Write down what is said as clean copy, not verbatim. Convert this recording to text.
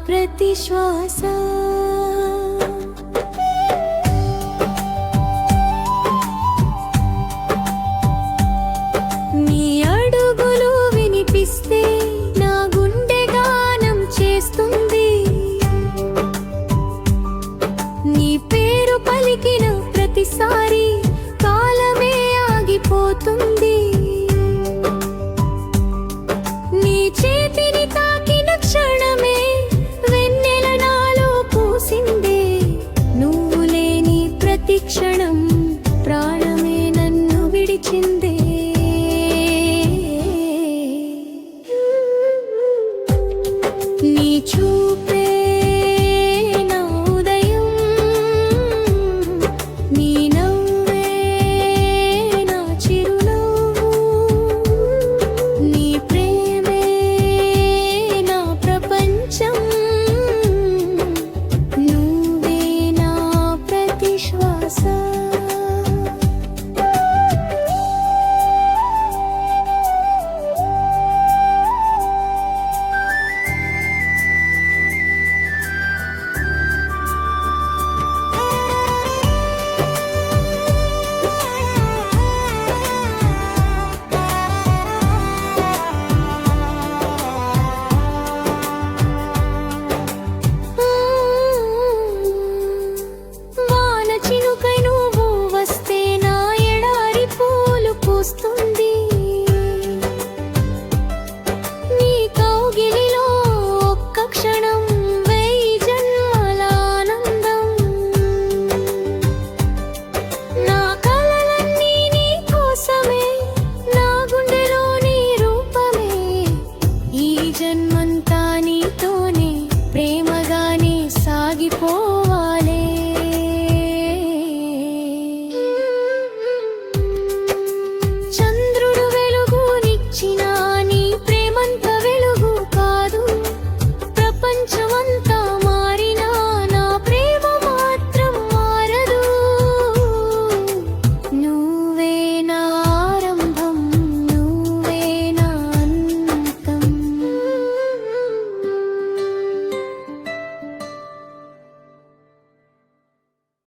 ప్రతి శ్వాస నీ అడుగులు వినిపిస్తే నా గుండె గానం చేస్తుంది. నీ పేరు పలికిన ప్రతిసారి కాలమే ఆగిపోతుంది. నీ చేతిని తాకిన క్షణమే వెన్నెల నాలో పూసిందే. నువ్వు లేని ప్రతి క్షణం ప్రాణమే నన్ను విడిచిందే. నీ చూపే